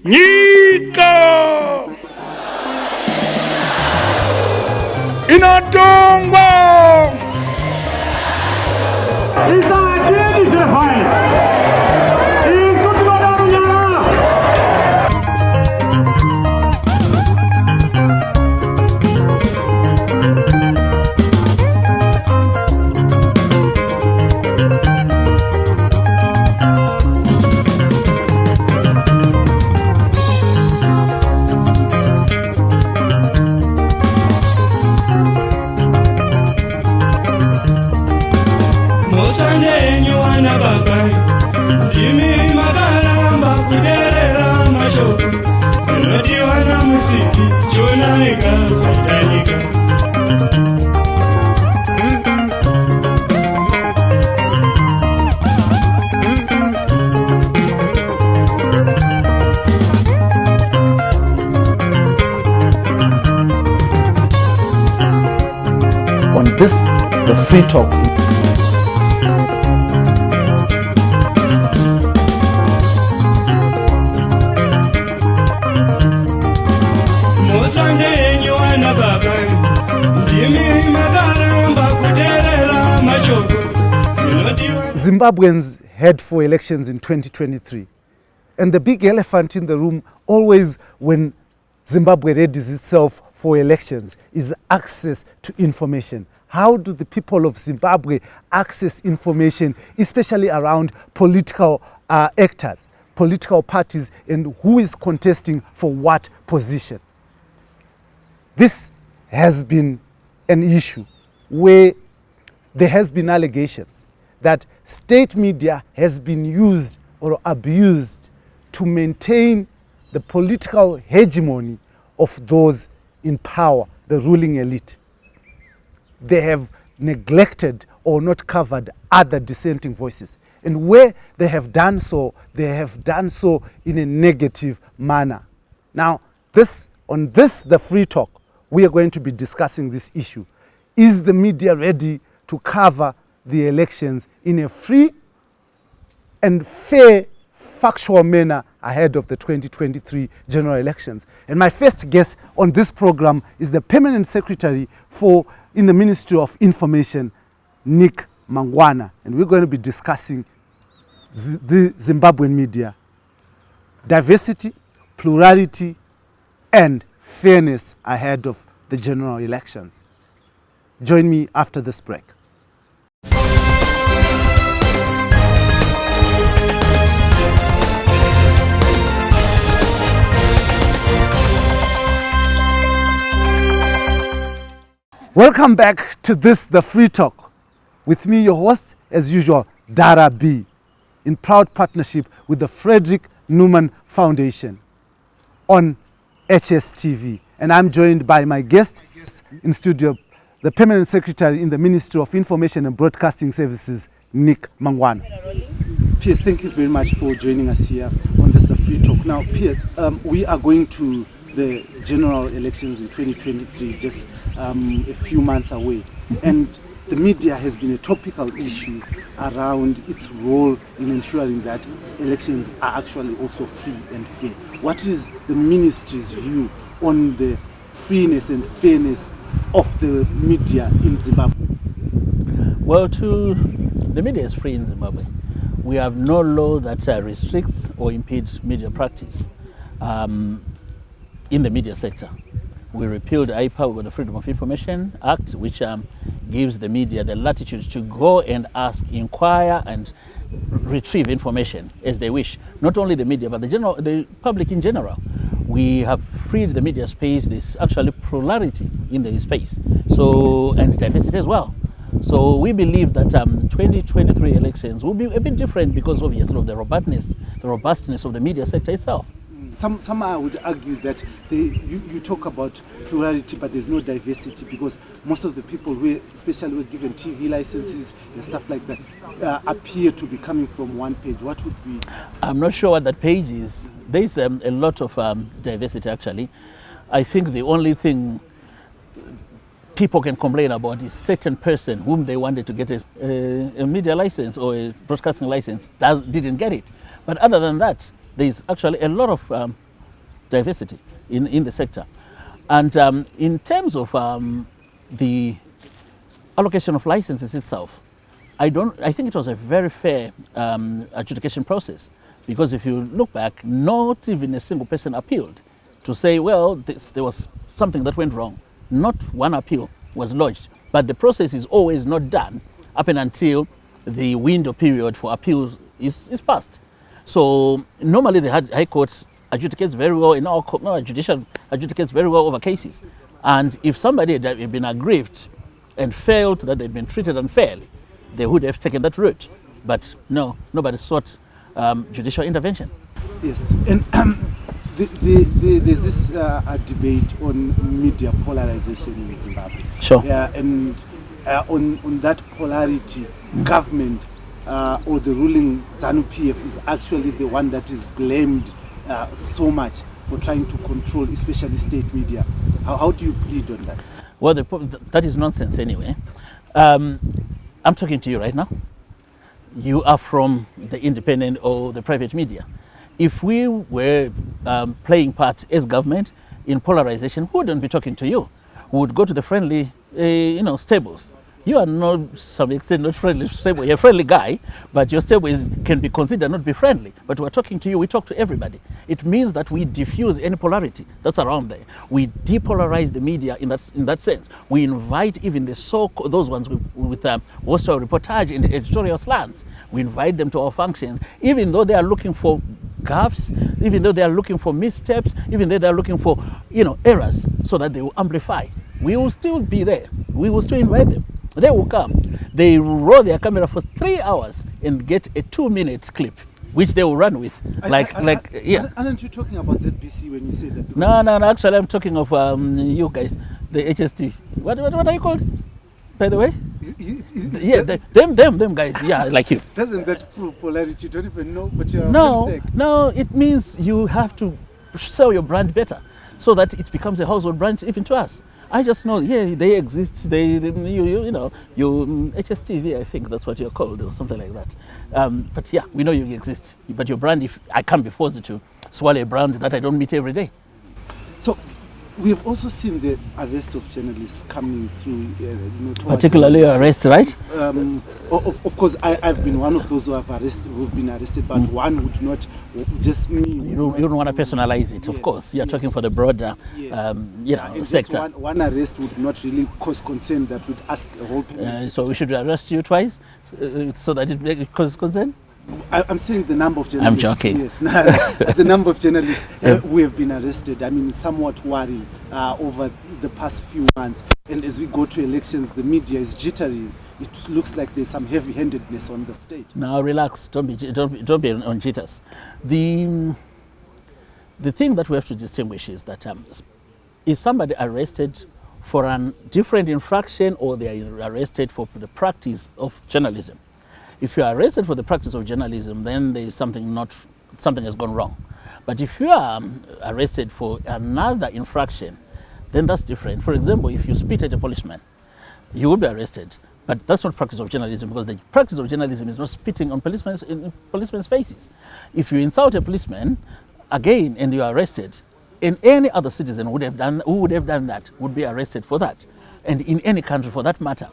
Nyika inatongwa on this, the free talk. Zimbabweans head for elections in 2023. And the big elephant in the room, always when Zimbabwe readies itself for elections, is access to information. How do the people of Zimbabwe access information, especially around political actors, political parties, and who is contesting for what position? This has been an issue where there has been allegations that state media has been used or abused to maintain the political hegemony of those in power, the ruling elite. They have neglected or not covered other dissenting voices. And where they have done so in a negative manner. Now, on the free talk, we are going to be discussing this issue. Is the media ready to cover the elections in a free and fair, factual manner ahead of the 2023 general elections? And my first guest on this program is the Permanent Secretary in the Ministry of Information, Nick Mangwana. And we're going to be discussing the Zimbabwean media, diversity, plurality, and fairness ahead of the general elections. Join me after this break. Welcome back to the Free Talk. With me, your host, as usual, Dara B, in proud partnership with the Frederick Newman Foundation on HSTV. And I'm joined by my guest in studio, the Permanent Secretary in the Ministry of Information and Broadcasting Services, Nick Mangwana. PS, thank you very much for joining us here on the Free Talk. Now, PS, we are going to the general elections in 2023, just a few months away. And the media has been a topical issue around its role in ensuring that elections are actually also free and fair. What is the ministry's view on the freeness and fairness of the media in Zimbabwe? Well, the media is free in Zimbabwe. We have no law that restricts or impedes media practice in the media sector. We repealed IPA with the Freedom of Information Act, which gives the media the latitude to go and ask, inquire, and retrieve information as they wish. Not only the media, but the public in general. We have freed the media space. There's actually plurality in the space, and diversity as well. So we believe that 2023 elections will be a bit different because obviously of the robustness of the media sector itself. Some would argue that you talk about plurality, but there's no diversity because most of the people especially who are given TV licenses and stuff like that, appear to be coming from one page. What would be? I'm not sure what that page is. There's a lot of diversity actually. I think the only thing people can complain about is certain person whom they wanted to get a media license or a broadcasting license didn't get it. But other than that, there's actually a lot of diversity in the sector. And in terms of the allocation of licenses itself, I think it was a very fair adjudication process, because if you look back, not even a single person appealed to say, well, there was something that went wrong. Not one appeal was lodged, but the process is always not done up and until the window period for appeals is passed. So normally the High Court adjudicates very well, in our judicial adjudicates very well over cases. And if somebody had been aggrieved and felt that they'd been treated unfairly, they would have taken that route. But no, nobody sought judicial intervention. Yes, and there's this debate on media polarization in Zimbabwe. Sure. And on that polarity, government or the ruling ZANU-PF is actually the one that is blamed so much for trying to control, especially state media. How do you plead on that? Well, that is nonsense anyway. I'm talking to you right now. You are from the independent or the private media. If we were playing part as government in polarization, we wouldn't be talking to you. We would go to the friendly, stables. You are not, to some extent, not friendly stable. You're a friendly guy, but your stable can be considered not be friendly. But we're talking to you. We talk to everybody. It means that we diffuse any polarity that's around there. We depolarize the media in that sense. We invite even those ones with hostile reportage and editorial slants. We invite them to our functions, even though they are looking for gaffes, even though they are looking for missteps, even though they are looking for errors, so that they will amplify. We will still be there. We will still invite them. They will come. They roll their camera for 3 hours and get a 2-minute clip, which they will run with. Yeah. Aren't you talking about ZBC when you say that? No. Actually, I'm talking of you guys, the HST. What are you called, by the way? Yeah, them guys. Yeah, like you. Doesn't that prove polarity? You don't even know, but you're No. It means you have to sell your brand better, so that it becomes a household brand even to us. I just know, yeah, they exist. You HSTV, I think that's what you're called, or something like that. But yeah, we know you exist. But your brand, if I can't be forced to swallow a brand that I don't meet every day. So we have also seen the arrest of journalists coming through. Particularly arrest, right? Of course, I've been one of those who've been arrested, but one would not, just me. You don't want to personalize it, of course. You're talking for the broader, sector. One arrest would not really cause concern that would ask the whole people. So we should arrest you twice, so that it causes concern? I'm saying the number of journalists. I'm joking. Yes, the number of journalists who have been arrested. I mean, somewhat worrying over the past few months. And as we go to elections, the media is jittery. It looks like there's some heavy-handedness on the stage. Now, relax. Don't be on jitters. The thing that we have to distinguish is that is somebody arrested for a different infraction, or they are arrested for the practice of journalism? If you are arrested for the practice of journalism, then there is something has gone wrong. But if you are arrested for another infraction, then that's different. For example, if you spit at a policeman, you will be arrested. But that's not practice of journalism, because the practice of journalism is not spitting on policemen's faces. If you insult a policeman, again, and you are arrested, and any other citizen who would have done that would be arrested for that, and in any country for that matter.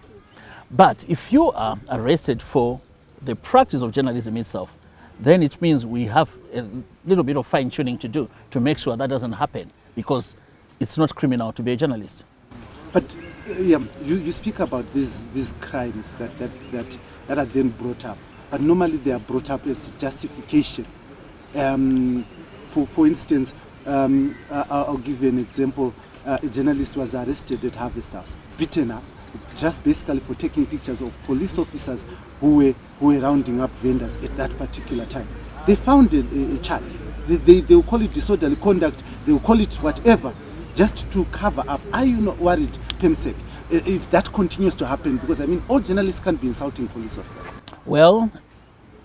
But if you are arrested for the practice of journalism itself, then it means we have a little bit of fine-tuning to do to make sure that doesn't happen, because it's not criminal to be a journalist. But you speak about these crimes that are then brought up, but normally they are brought up as justification. For instance, I'll give you an example. A journalist was arrested at Harvest House, beaten up, just basically for taking pictures of police officers who were rounding up vendors at that particular time. They found a charge. They will call it disorderly conduct, they will call it whatever, just to cover up. Are you not worried, PEMSEC, if that continues to happen? Because, I mean, all journalists can't be insulting police officers. Well,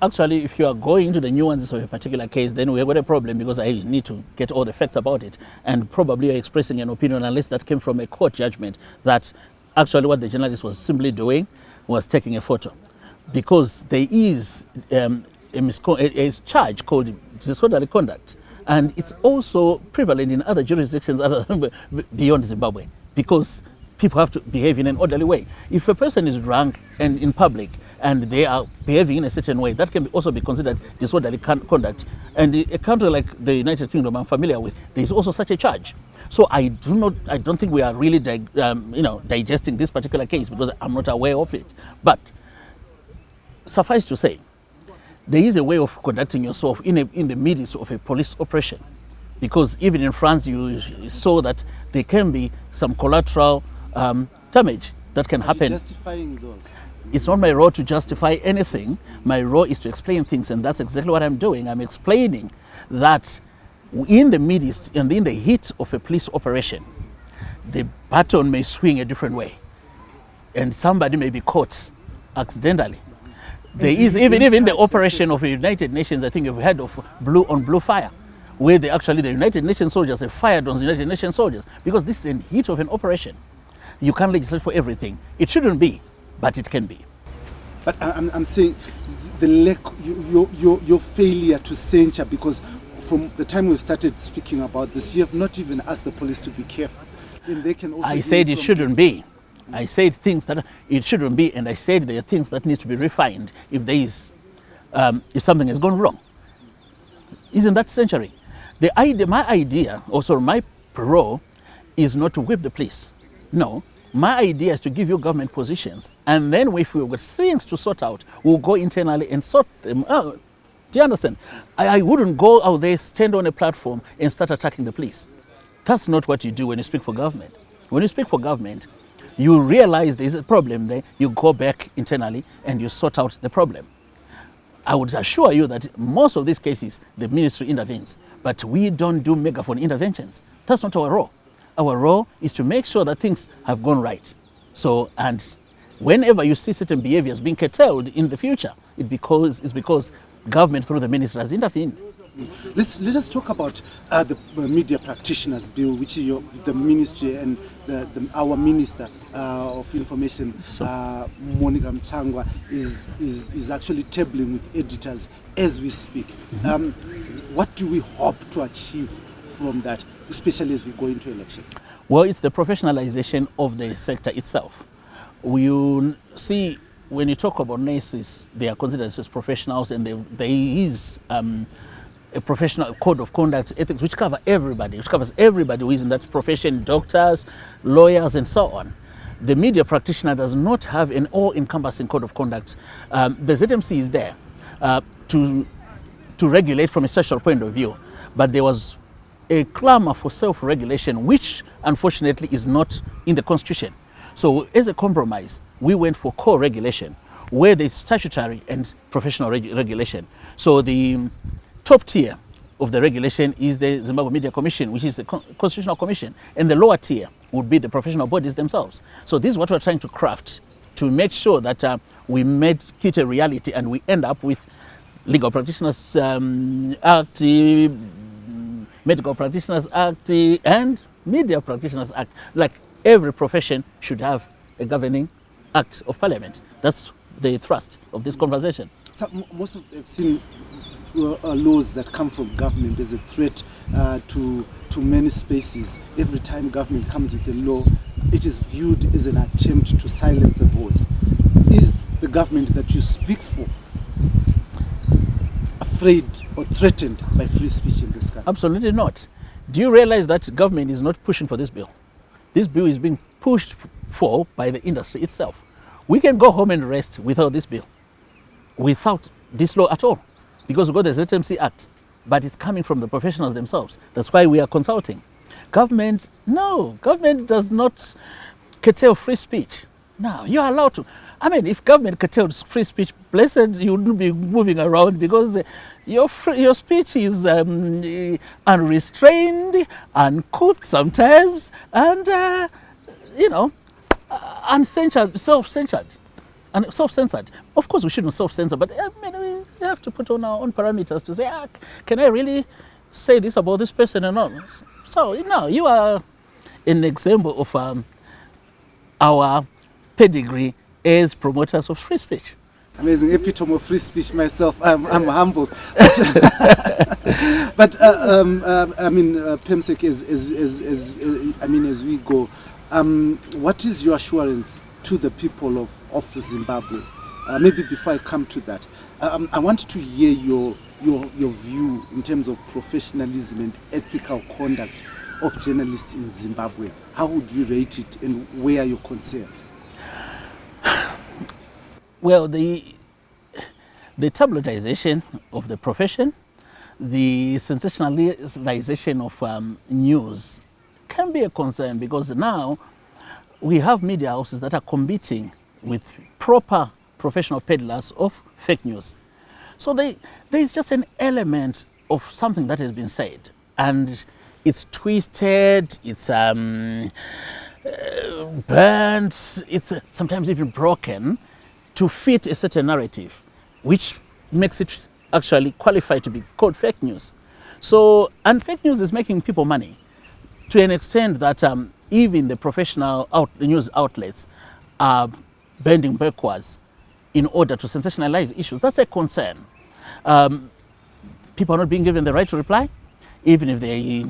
actually, if you are going into the nuances of a particular case, then we've got a problem, because I need to get all the facts about it. And probably you're expressing an opinion, unless that came from a court judgment, that actually what the journalist was simply doing was taking a photo. Because there is a charge called disorderly conduct And it's also prevalent in other jurisdictions other beyond Zimbabwe, because people have to behave in an orderly way. If a person is drunk and in public and they are behaving in a certain way, that can also be considered disorderly conduct. And a country like the United Kingdom I'm familiar with, there is also such a charge. So I don't think we are really digesting this particular case, because I'm not aware of it. But suffice to say, there is a way of conducting yourself in the midst of a police operation, because even in France you saw that there can be some collateral damage that can happen. Justifying those. It's not my role to justify anything. My role is to explain things, and that's exactly what I'm doing. I'm explaining that in the midst and in the heat of a police operation, the baton may swing a different way, and somebody may be caught accidentally. There is even the operation of the United Nations. I think you've heard of blue on blue fire, where the United Nations soldiers have fired on the United Nations soldiers, because this is in heat of an operation. You can't legislate for everything. It shouldn't be, but it can be. But I'm saying the lack, your failure to censure, because from the time we've started speaking about this, you have not even asked the police to be careful. And they can also. I said it shouldn't be. I said things that it shouldn't be, and I said there are things that need to be refined if there is, if something has gone wrong. Isn't that censuring? My idea, also my role, is not to whip the police. No, my idea is to give you government positions, and then if we've got things to sort out, we'll go internally and sort them out. Do you understand? I wouldn't go out there, stand on a platform and start attacking the police. That's not what you do when you speak for government. When you speak for government, you realize there's a problem there, you go back internally and you sort out the problem. I would assure you that most of these cases, the ministry intervenes, but we don't do megaphone interventions. That's not our role. Our role is to make sure that things have gone right. So, and whenever you see certain behaviors being curtailed in the future, it's because government through the ministry has intervened. Let us talk about the media practitioners bill, which is the ministry and our minister of information, Monica Mchangwa, is actually tabling with editors as we speak. What do we hope to achieve from that, especially as we go into elections? Well, it's the professionalization of the sector itself. You see, when you talk about nurses, they are considered as professionals, and there is a professional code of conduct, ethics, which covers everybody who is in that profession, doctors, lawyers, and so on. The media practitioner does not have an all-encompassing code of conduct. The ZMC is there to regulate from a social point of view, but there was a clamor for self-regulation, which unfortunately is not in the Constitution. So as a compromise, we went for co-regulation, where there's statutory and professional regulation. So the top tier of the regulation is the Zimbabwe Media Commission, which is the constitutional commission, and the lower tier would be the professional bodies themselves. So this is what we're trying to craft to make sure that we make it a reality, and we end up with Legal Practitioners Act, Medical Practitioners Act, and Media Practitioners Act. Like every profession should have a governing act of parliament. That's the thrust of this conversation. So most of I've seen laws that come from government as a threat to many spaces. Every time government comes with a law, it is viewed as an attempt to silence a voice. Is the government that you speak for afraid or threatened by free speech in this country? Absolutely not. Do you realize that government is not pushing for this bill? This bill is being pushed for by the industry itself. We can go home and rest without this bill, without this law at all, because we've got the ZMC Act, but it's coming from the professionals themselves. That's why we are consulting. Government does not curtail free speech. No, you are allowed to. I mean, if government curtails free speech, blessed, you wouldn't be moving around, because your speech is unrestrained, uncouth sometimes, and uncensored, self-censored. And self-censored. Of course, we shouldn't self-censor, but we have to put on our own parameters to say, can I really say this about this person or not? So, you are an example of our pedigree as promoters of free speech. Amazing, epitome of free speech myself. I'm humbled. But I mean, PEMSEC, as we go, what is your assurance to the people of Zimbabwe? Maybe before I come to that, I want to hear your view in terms of professionalism and ethical conduct of journalists in Zimbabwe. How would you rate it, and where are your concerns? Well, the tabloidization of the profession, the sensationalization of news can be a concern, because now we have media houses that are competing with proper professional peddlers of fake news. So there is just an element of something that has been said, and it's twisted, it's burnt, it's sometimes even broken to fit a certain narrative, which makes it actually qualified to be called fake news. So, and fake news is making people money to an extent that even the professional news outlets are bending backwards in order to sensationalize issues. That's a concern. People are not being given the right to reply. Even if they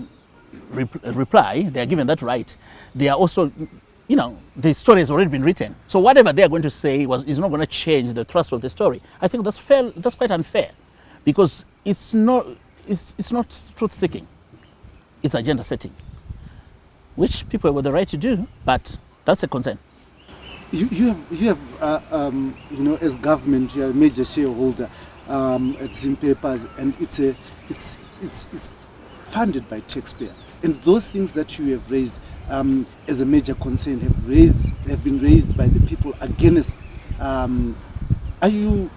reply, they are given that right. They are also, you know, the story has already been written. So whatever they are going to say is not going to change the thrust of the story. I think that's fair. That's quite unfair, because it's not truth seeking. It's agenda setting, which people have the right to do, but that's a concern. You have you know, as government, you are a major shareholder at ZIM Papers, and it's funded by taxpayers. And those things that you have raised as a major concern have been raised by the people against. Are you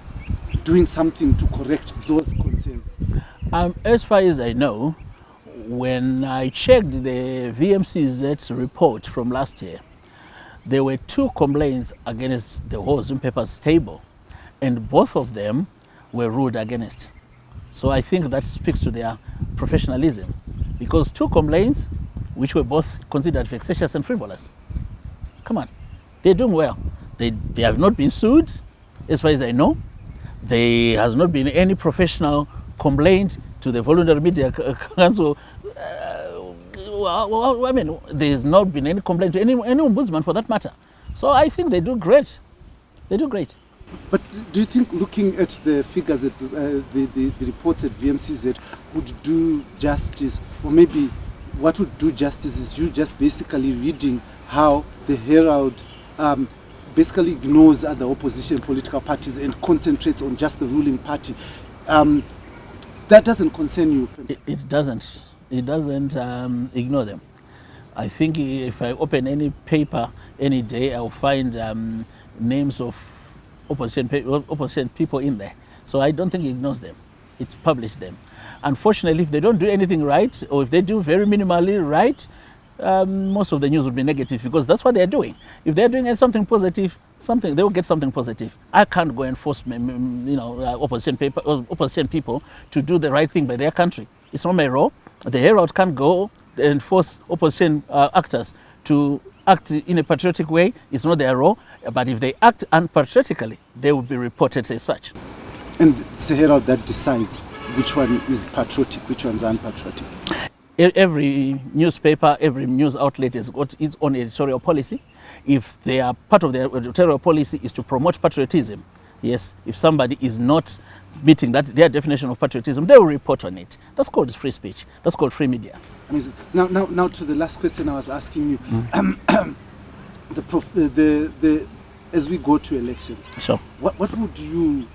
doing something to correct those concerns? As far as I know, when I checked the VMCZ's report from last year, there were 2 complaints against the whole ZIM Papers table, and both of them were ruled against. So I think that speaks to their professionalism, because 2 complaints which were both considered vexatious and frivolous. Come on, they're doing well. They have not been sued, as far as I know. There has not been any professional complaint to the Voluntary Media Council. I mean, there's not been any complaint to any ombudsman for that matter. So I think they do great. They do great. But do you think looking at the figures that the reports at VMCZ would do justice, or maybe what would do justice is you just basically reading how the Herald basically ignores other opposition political parties and concentrates on just the ruling party? That doesn't concern you? It doesn't. It doesn't ignore them. I think if I open any paper any day, I'll find names of opposition people in there. So I don't think it ignores them. It publishes them. Unfortunately, if they don't do anything right, or if they do very minimally right, most of the news will be negative, because that's what they're doing. If they're doing something positive, they will get something positive. I can't go and force opposition people to do the right thing by their country. It's not my role. The Herald can't go and force opposition actors to act in a patriotic way. It's not their role. But if they act unpatriotically, they will be reported as such. And it's the Herald that decides which one is patriotic, which one's unpatriotic. Every newspaper, every news outlet has got its own editorial policy. If they are part of their editorial policy is to promote patriotism, yes, if somebody is not meeting their definition of patriotism, they will report on it. That's called free speech. That's called free media. Amazing. Now to the last question I was asking you. As we go to elections, sure. What would you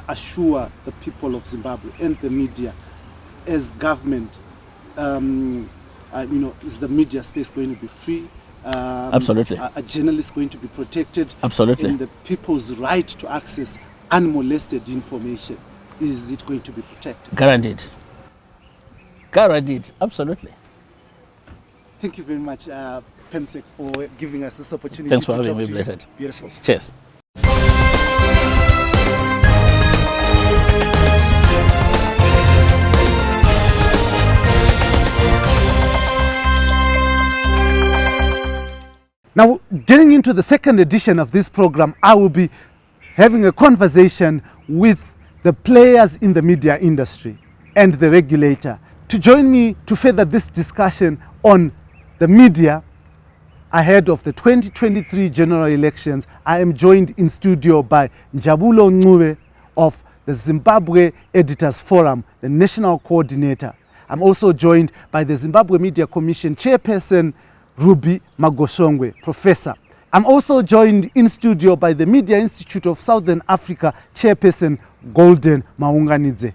assure the people of Zimbabwe and the media as government? Is the media space going to be free? Absolutely. Are journalists going to be protected? Absolutely. And the people's right to access unmolested information, is it going to be protected? Guaranteed. Guaranteed. Absolutely. Thank you very much, PEMSEC, for giving us this opportunity. Thanks for having me, Blessed. Beautiful. Cheers. Now, getting into the second edition of this program, I will be having a conversation with the players in the media industry and the regulator. To join me to further this discussion on the media ahead of the 2023 general elections, I am joined in studio by Njabulo Ncube of the Zimbabwe Editors Forum, the national coordinator. I'm also joined by the Zimbabwe Media Commission chairperson, Ruby Magosongwe, professor. I'm also joined in studio by the Media Institute of Southern Africa chairperson, Golden Maunganidze.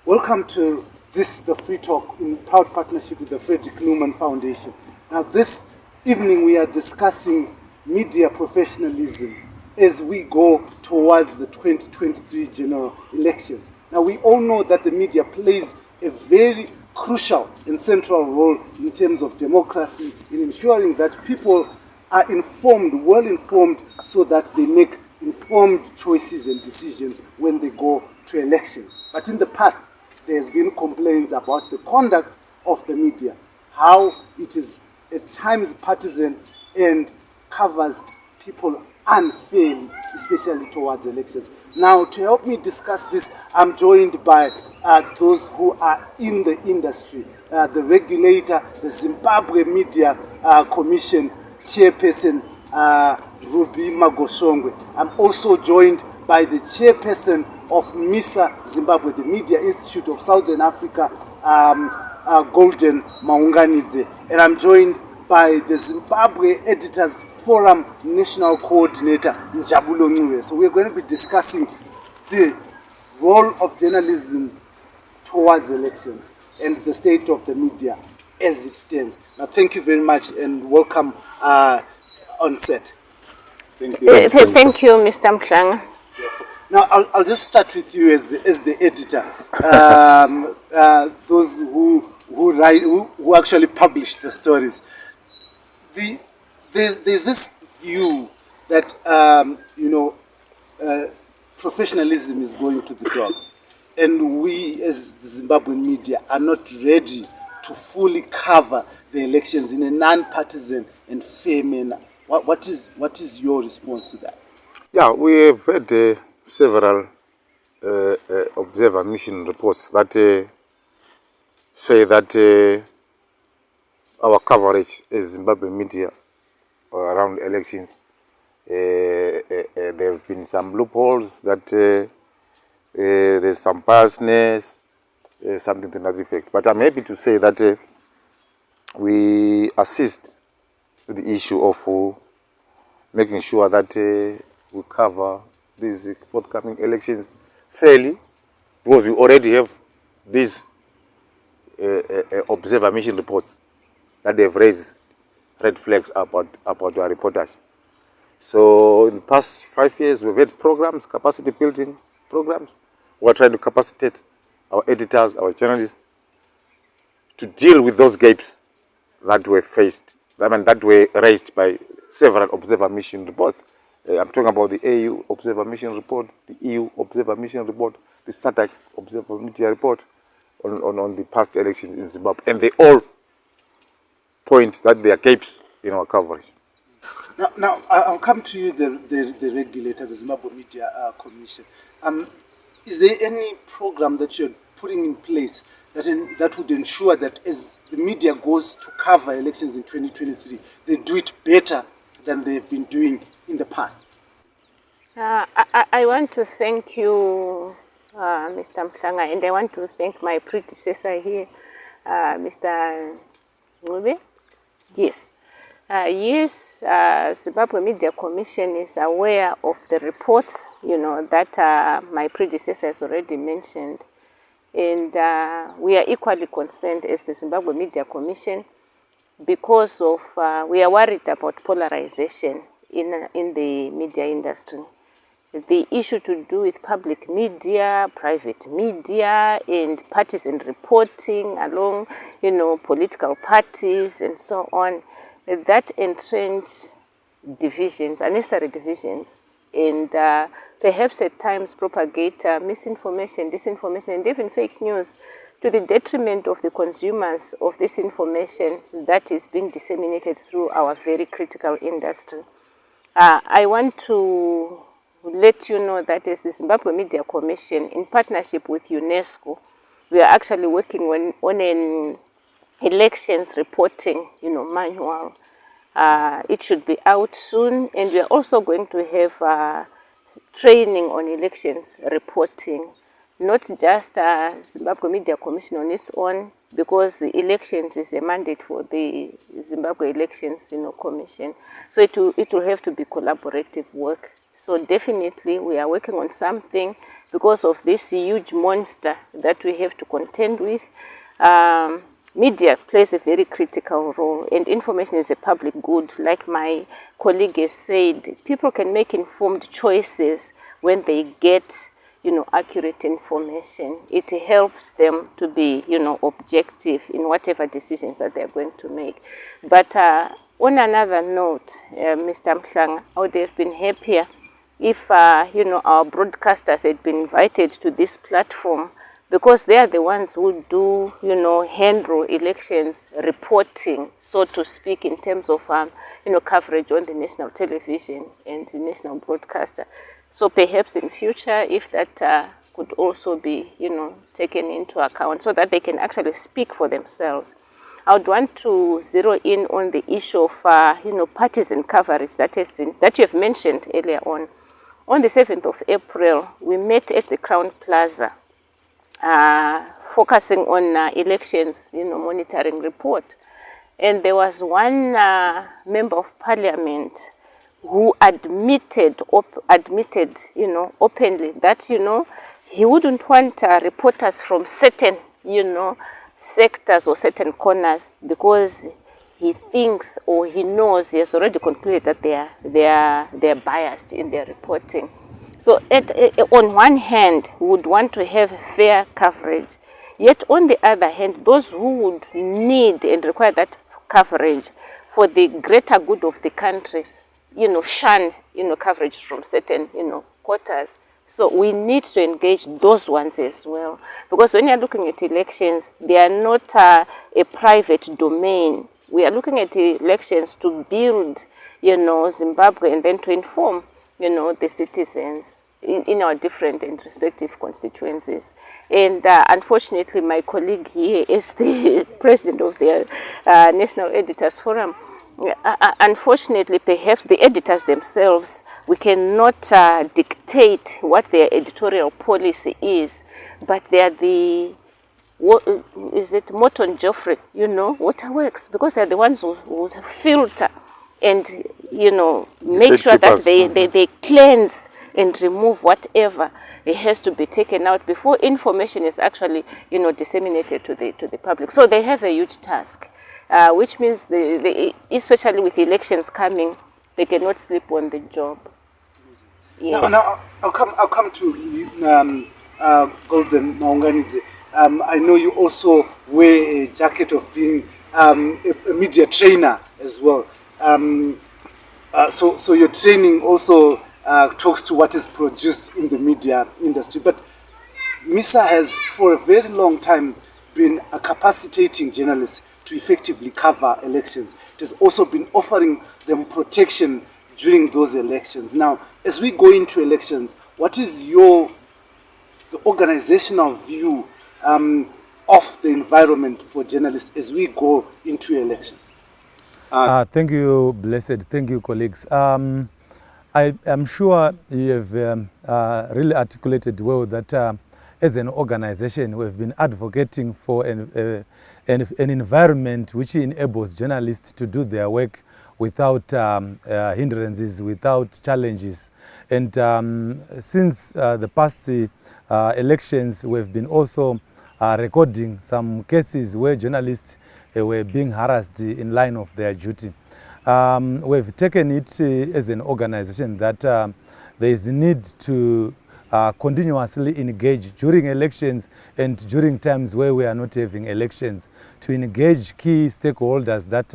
Welcome to this, the Free Talk, in proud partnership with the Frederick Newman Foundation. Now this evening we are discussing media professionalism as we go towards the 2023 general elections. Now we all know that the media plays a very crucial and central role in terms of democracy, in ensuring that people are informed, well informed, so that they make informed choices and decisions when they go to elections. But in the past, there's been complaints about the conduct of the media, how it is at times partisan and covers people unfairly, especially towards elections. Now, to help me discuss this, I'm joined by those who are in the industry, the regulator, the Zimbabwe Media Commission chairperson, Ruby Magosongwe. I'm also joined by the chairperson of MISA Zimbabwe, the Media Institute of Southern Africa, Golden Maunganidze. And I'm joined by the Zimbabwe Editors Forum National Coordinator, Njabulo Ncube. So we're going to be discussing the role of journalism towards elections and the state of the media as it stands. Now, thank you very much and welcome on set. Thank you. Thank you, Mr. Mklanga. Now, I'll just start with you as the editor. Those who actually publish the stories. There's this view that professionalism is going to the dogs, and we as the Zimbabwean media are not ready to fully cover the elections in a non-partisan and fair manner. What is your response to that? Yeah, we have had several observer mission reports that say that our coverage as Zimbabwe media around elections, there have been some loopholes, that there's some biasness, something to that effect. But I'm happy to say that we assist with the issue of making sure that we cover these forthcoming elections fairly, because we already have these observer mission reports that they've raised red flags about our reportage. So in the past 5 years, we've had programs, capacity building programs. We're trying to capacitate our editors, our journalists, to deal with those gaps that were faced, that were raised by several observer mission reports. I'm talking about the AU Observer Mission Report, the EU Observer Mission Report, the SADC Observer Media Report on the past elections in Zimbabwe. And they all point that there are gaps in our coverage. Now I'll come to you, the regulator, the Zimbabwe Media Commission. Is there any program that you're putting in place that would ensure that as the media goes to cover elections in 2023, they do it better than they've been doing in the past? I want to thank you, Mr. Mklanga, and I want to thank my predecessor here, Mr. Ncube. Yes. Zimbabwe Media Commission is aware of the reports, that my predecessor has already mentioned. And we are equally concerned as the Zimbabwe Media Commission because of, we are worried about polarization in the media industry. The issue to do with public media, private media, and partisan reporting along, political parties and so on, that entrench divisions, unnecessary divisions and perhaps at times propagate misinformation, disinformation, and even fake news to the detriment of the consumers of this information that is being disseminated through our very critical industry. I want to let you know that as the Zimbabwe Media Commission, in partnership with UNESCO, we are actually working on an elections reporting, manual. It should be out soon, and we are also going to have training on elections reporting, not just Zimbabwe Media Commission on its own, because the elections is a mandate for the Zimbabwe Elections, Commission. So it will have to be collaborative work. So definitely we are working on something because of this huge monster that we have to contend with. Media plays a very critical role, and information is a public good. Like my colleague has said, people can make informed choices when they get accurate information. It helps them to be, objective in whatever decisions that they're going to make. But on another note, Mr. Mhlanga, I would have been happier if, our broadcasters had been invited to this platform, because they are the ones who do, handle elections reporting, so to speak, in terms of, coverage on the national television and the national broadcaster. So perhaps in future, if that could also be, taken into account so that they can actually speak for themselves. I would want to zero in on the issue of, partisan coverage that you have mentioned earlier on. On the 7th of April, we met at the Crown Plaza, focusing on elections, monitoring report. And there was one member of parliament who admitted, openly that, he wouldn't want reporters from certain, sectors or certain corners, because he thinks or he knows, he has already concluded that they are biased in their reporting. So on one hand, we would want to have fair coverage, yet on the other hand, those who would need and require that coverage for the greater good of the country, shun, coverage from certain, quarters. So we need to engage those ones as well. Because when you're looking at elections, they are not a private domain. We are looking at elections to build, Zimbabwe, and then to inform, the citizens in our different and respective constituencies. And unfortunately, my colleague here is the president of the National Editors Forum. Unfortunately, perhaps the editors themselves, we cannot dictate what their editorial policy is, but they are the, is it Morton Joffrey, waterworks, because they're the ones who filter and, make sure that they cleanse and remove whatever it has to be taken out before information is actually, disseminated to the public. So they have a huge task. Which means, especially with elections coming, they cannot sleep on the job. Yes. Now I'll come to Golden Maunganidze. I know you also wear a jacket of being a media trainer as well. So your training also talks to what is produced in the media industry. But MISA has, for a very long time, been capacitating journalists to effectively cover elections. It has also been offering them protection during those elections. Now, as we go into elections, what is the organizational view of the environment for journalists as we go into elections? Thank you, Blessed. Thank you, colleagues. I am sure you have really articulated well that as an organization, we have been advocating for an environment which enables journalists to do their work without hindrances, without challenges. And since the past elections, we've been also recording some cases where journalists were being harassed in line of their duty. We've taken it as an organization that there is a need to continuously engage during elections and during times where we are not having elections, to engage key stakeholders that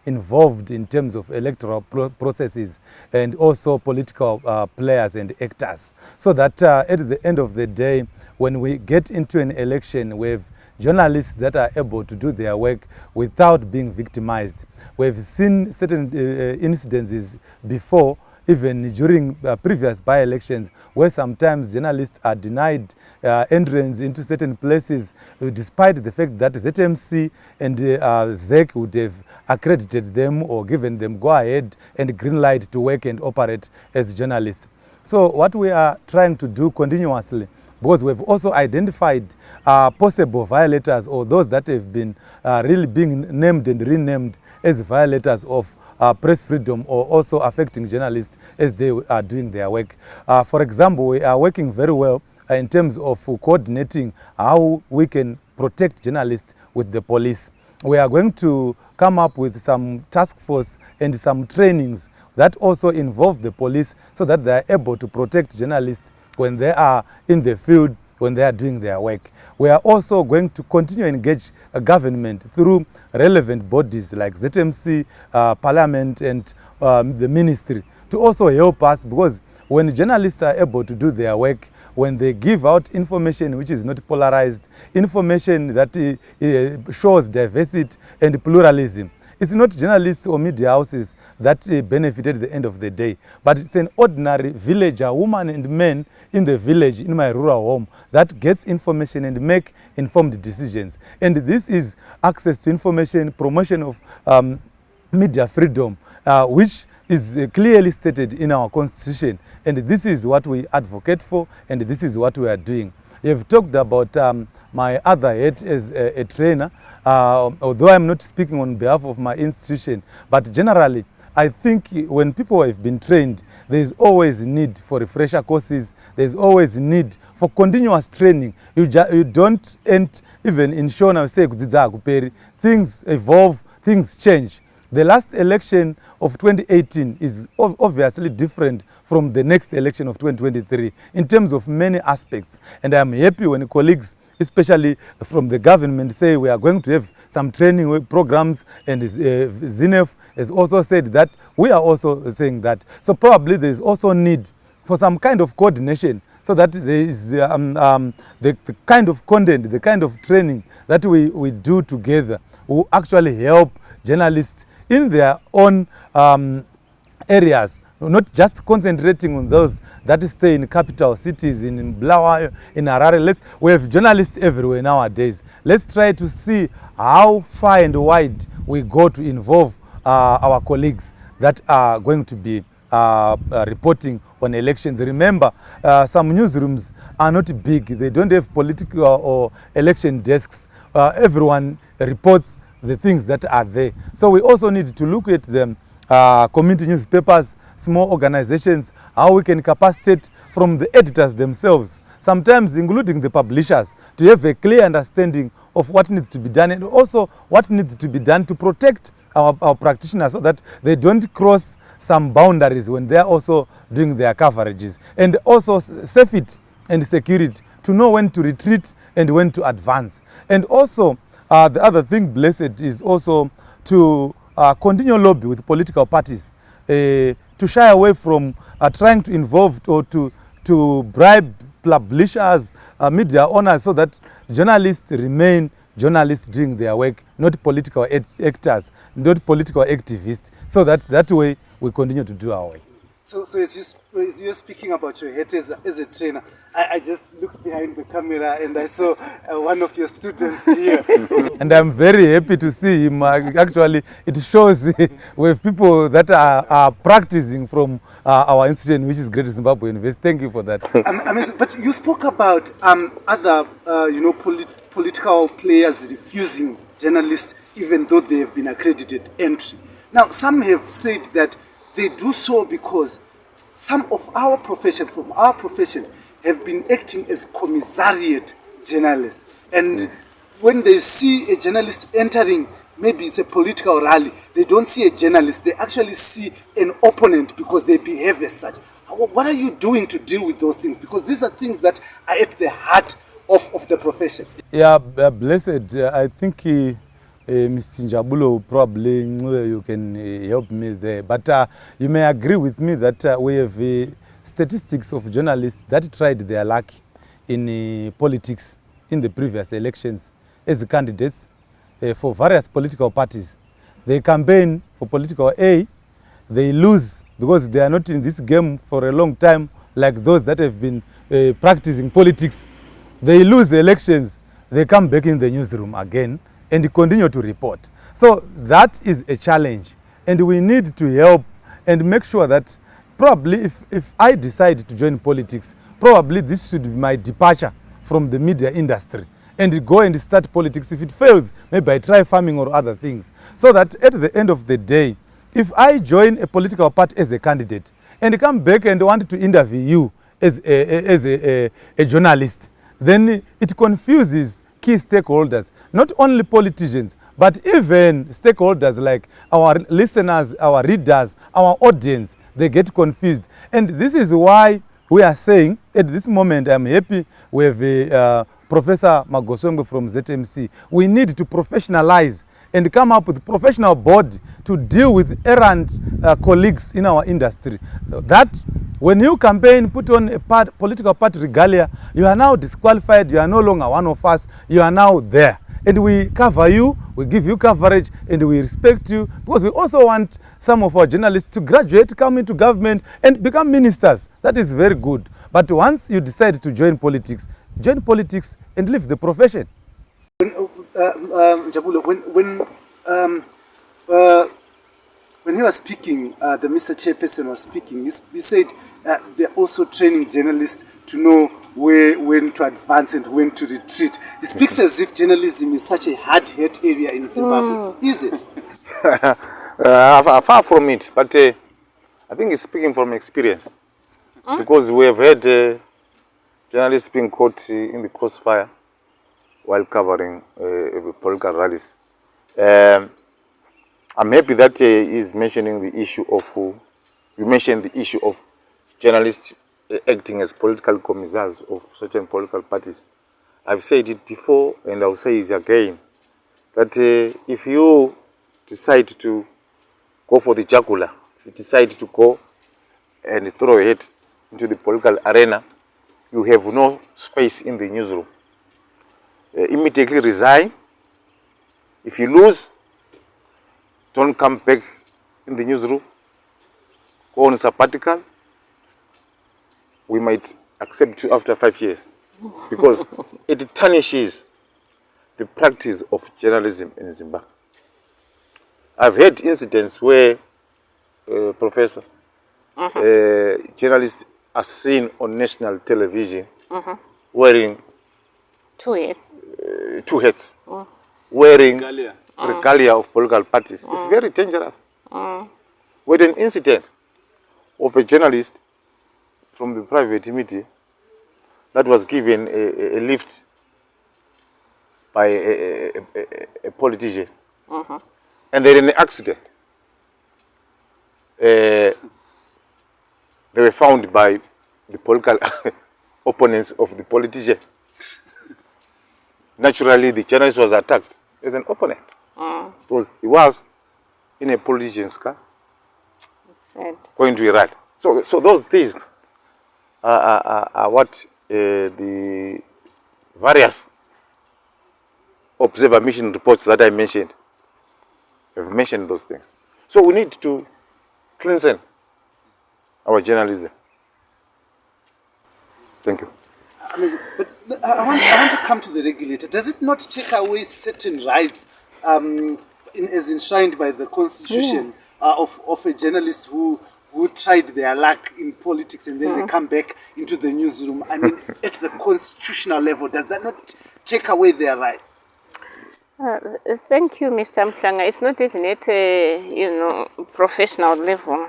involved in terms of electoral processes and also political players and actors. So that at the end of the day, when we get into an election, we have journalists that are able to do their work without being victimized. We've seen certain incidences before, even during previous by-elections, where sometimes journalists are denied entrance into certain places, despite the fact that ZMC and ZEC would have accredited them or given them go-ahead and green light to work and operate as journalists. So what we are trying to do continuously, because we've also identified possible violators or those that have been really being named and renamed as violators of press freedom or also affecting journalists as they are doing their work. For example, we are working very well in terms of coordinating how we can protect journalists with the police. We are going to come up with some task force and some trainings that also involve the police so that they are able to protect journalists when they are in the field, when they are doing their work. We are also going to continue to engage a government through relevant bodies like ZMC, Parliament and the ministry to also help us, because when journalists are able to do their work, when they give out information which is not polarized, information that shows diversity and pluralism, it's not journalists or media houses that benefit at the end of the day, but it's an ordinary villager, woman and man in the village, in my rural home, that gets information and make informed decisions. And this is access to information, promotion of media freedom, which is clearly stated in our constitution. And this is what we advocate for, and this is what we are doing. You've talked about my other head as a trainer, although I'm not speaking on behalf of my institution, but generally, I think when people have been trained, there's always need for refresher courses, there's always need for continuous training. You don't end even in Shona, say, things evolve, things change. The last election of 2018 is obviously different from the next election of 2023 in terms of many aspects. And I'm happy when colleagues, especially from the government, say we are going to have some training programs, and ZANU-PF has also said that. We are also saying that. So probably there is also need for some kind of coordination so that there is the kind of content, the kind of training that we do together will actually help journalists in their own areas, not just concentrating on those that stay in capital cities, in Bulawayo, in Harare. We have journalists everywhere nowadays. Let's try to see how far and wide we go to involve our colleagues that are going to be reporting on elections. Remember, some newsrooms are not big. They don't have political or election desks. Everyone reports the things that are there. So we also need to look at them, community newspapers, small organizations, how we can capacitate from the editors themselves, sometimes including the publishers, to have a clear understanding of what needs to be done and also what needs to be done to protect our practitioners so that they don't cross some boundaries when they are also doing their coverages. And also safety and security, to know when to retreat and when to advance. And also, the other thing, Blessed, is also to continue lobby with political parties, to shy away from trying to involve or to bribe publishers, media owners, so that journalists remain journalists doing their work, not political actors, not political activists, so that way we continue to do our work. So as you're speaking about your head as a trainer, I just looked behind the camera and I saw one of your students here. And I'm very happy to see him. Actually, it shows we have people that are practicing from our institution, which is Great Zimbabwe University. Thank you for that. Amazing. But you spoke about other, political players refusing journalists, even though they have been accredited entry. Now, some have said that they do so because some of our profession, from our profession, have been acting as commissariat journalists. And when they see a journalist entering, maybe it's a political rally, they don't see a journalist, they actually see an opponent because they behave as such. What are you doing to deal with those things? Because these are things that are at the heart of the profession. Yeah, Blessed, I think Mr. Njabulo, probably you can help me there. But you may agree with me that we have statistics of journalists that tried their luck in politics in the previous elections as candidates for various political parties. They campaign for political A, they lose because they are not in this game for a long time like those that have been practicing politics. They lose the elections, they come back in the newsroom again and continue to report. So that is a challenge, and we need to help and make sure that probably if I decide to join politics, probably this should be my departure from the media industry and go and start politics. If it fails, maybe I try farming or other things. So that at the end of the day, if I join a political party as a candidate and come back and want to interview you as a journalist, then it confuses key stakeholders, not only politicians, but even stakeholders like our listeners, our readers, our audience. They get confused. And this is why we are saying at this moment, I'm happy with Professor Magosongo from ZMC. We need to professionalize and come up with a professional board to deal with errant colleagues in our industry. That when you campaign, put on a political party regalia, you are now disqualified, you are no longer one of us, you are now there. And we cover you, we give you coverage, and we respect you, because we also want some of our journalists to graduate, come into government, and become ministers. That is very good. But once you decide to join politics and leave the profession. Jabulo, when he was speaking, the Mr. Chairperson was speaking, he said they're also training journalists to know when to advance and when to retreat. He speaks as if journalism is such a hard-hit area in Zimbabwe. Is it? Far from it, but I think he's speaking from experience. Because we have had journalists being caught in the crossfire while covering political rallies. I'm happy that he's mentioning the issue of, you mentioned the issue of journalists acting as political commissars of certain political parties. I've said it before and I'll say it again, that if you decide to go for the jugular, if you decide to go and throw your head into the political arena, you have no space in the newsroom. Immediately resign. If you lose, don't come back in the newsroom. Go on sabbatical. We might accept you after 5 years, because it tarnishes the practice of journalism in Zimbabwe. I've had incidents where, Professor, journalists are seen on national television wearing two hats, wearing regalia of political parties. It's very dangerous. We had an incident of a journalist from the private media that was given a lift by a politician, and they had an accident. They were found by the political opponents of the politician. Naturally, the journalist was attacked as an opponent. Because he was in a politician's car going to Iran. So those things are what the various observer mission reports that I mentioned have mentioned those things. So we need to cleansen our journalism. Thank you. But I want to come to the regulator. Does it not take away certain rights as enshrined by the Constitution of a journalist who tried their luck in politics and then they come back into the newsroom? I mean, at the constitutional level, does that not take away their rights? Thank you, Mr. Mhlanga. It's not even at a professional level.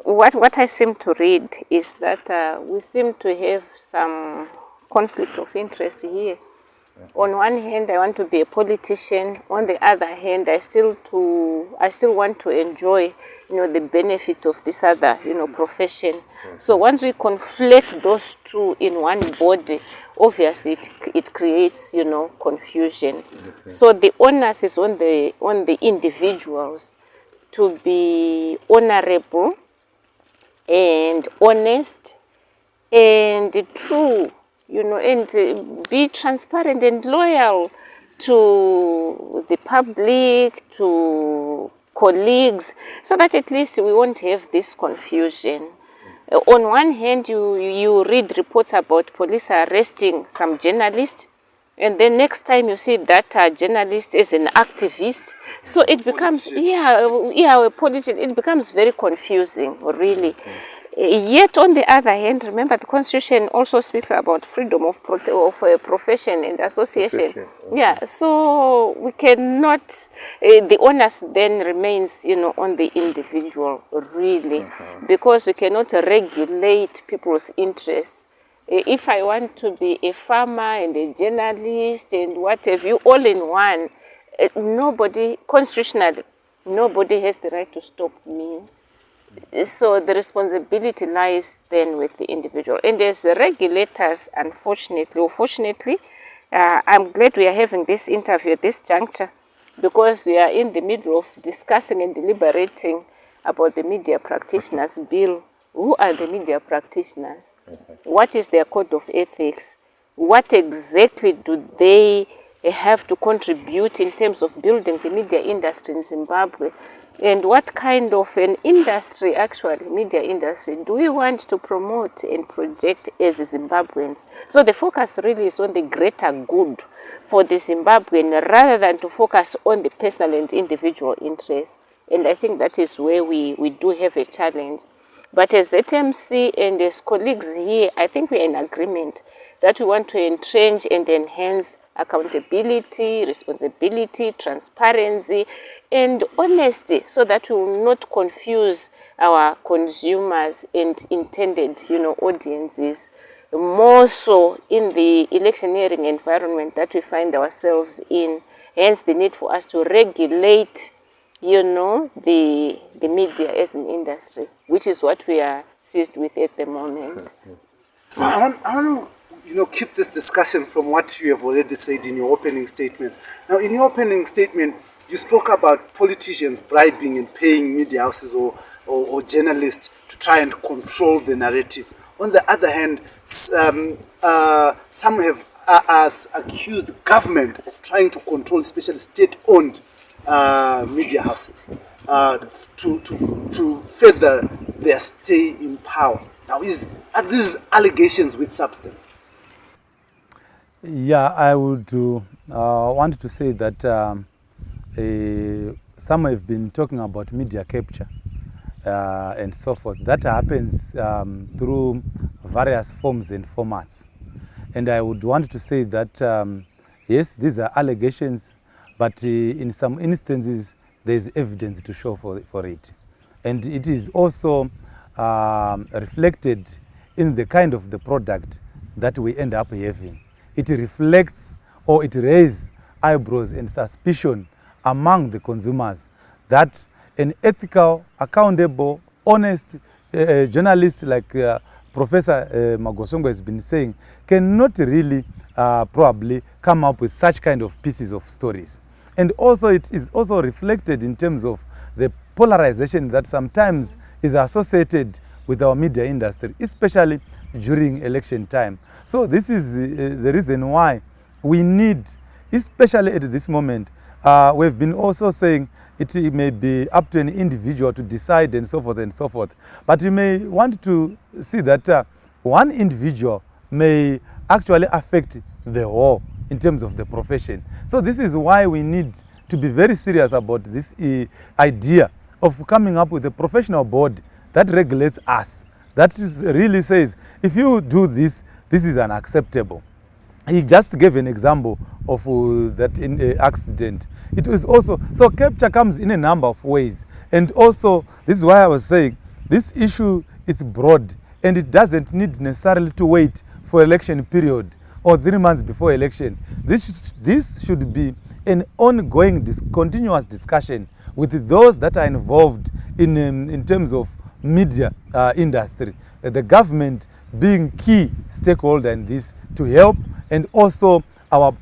What I seem to read is that we seem to have some conflict of interest here. On one hand, I want to be a politician. On the other hand, I still want to enjoy, the benefits of this other, profession. So once we conflate those two in one body, obviously it creates, you know, confusion. So the onus is on the individuals to be honorable and honest and true, you know, and be transparent and loyal to the public, to colleagues, so that at least we won't have this confusion. On one hand, you read reports about police arresting some journalists, and then next time you see that journalist is an activist. So it becomes, a politician, it becomes very confusing, really. Yet, on the other hand, remember the Constitution also speaks about freedom of profession and association. Yeah, so we cannot, the onus then remains, you know, on the individual, really, because we cannot regulate people's interests. If I want to be a farmer and a journalist and what have you, all in one, nobody, constitutionally, nobody has the right to stop me. So the responsibility lies then with the individual. And as regulators, unfortunately or fortunately, I'm glad we are having this interview at this juncture, because we are in the middle of discussing and deliberating about the Media Practitioners Bill. Who are the media practitioners? What is their code of ethics? What exactly do they have to contribute in terms of building the media industry in Zimbabwe? And what kind of an industry, actually, media industry, do we want to promote and project as Zimbabweans? So the focus really is on the greater good for the Zimbabwean, rather than to focus on the personal and individual interests. And I think that is where we do have a challenge. But as ZMC and as colleagues here, I think we are in agreement that we want to entrench and enhance accountability, responsibility, transparency, and honesty, so that we will not confuse our consumers and intended, you know, audiences, more so in the electioneering environment that we find ourselves in. Hence the need for us to regulate, you know, the media as an industry, which is what we are seized with at the moment. I want to, you know, keep this discussion from what you have already said in your opening statements. Now, in your opening statement, you spoke about politicians bribing and paying media houses or journalists to try and control the narrative. On the other hand, some have accused government of trying to control, especially state-owned media houses, to further their stay in power. Now, are these allegations with substance? Yeah, I would want to say that some have been talking about media capture and so forth. That happens through various forms and formats. And I would want to say that, yes, these are allegations, but in some instances, there is evidence to show for it. And it is also reflected in the kind of the product that we end up having. It reflects, or it raises eyebrows and suspicion among the consumers that an ethical, accountable, honest journalist like Professor Magosongo has been saying cannot really probably come up with such kind of pieces of stories. And also it is also reflected in terms of the polarization that sometimes is associated with our media industry, especially during election time. So this is the reason why we need, especially at this moment, we've been also saying it may be up to an individual to decide and so forth and so forth. But you may want to see that one individual may actually affect the whole in terms of the profession. So this is why we need to be very serious about this idea of coming up with a professional board that regulates us. That really says, if you do this, this is unacceptable. He just gave an example of that accident. It was also, so capture comes in a number of ways. And also, this is why I was saying, this issue is broad and it doesn't need necessarily to wait for election period or 3 months before election. This should be an ongoing, continuous discussion with those that are involved in terms of media industry, the government, being key stakeholder in this to help, and also our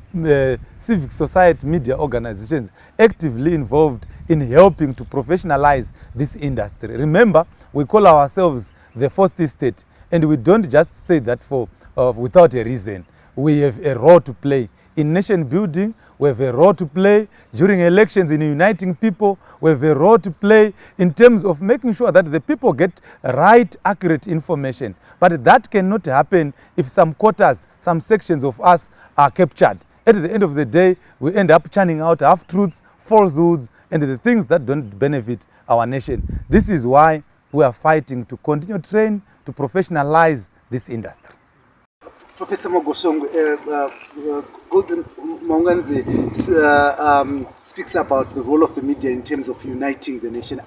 civic society media organizations actively involved in helping to professionalize this industry. Remember, we call ourselves the fourth estate, and we don't just say that without a reason. We have a role to play in nation building. We have a role to play during elections in uniting people. We have a role to play in terms of making sure that the people get right, accurate information. But that cannot happen if some quarters, some sections of us are captured. At the end of the day, we end up churning out half-truths, falsehoods, and the things that don't benefit our nation. This is why we are fighting to continue to train, to professionalize this industry. Professor Mogosong, Golden Monganze speaks about the role of the media in terms of uniting the nation.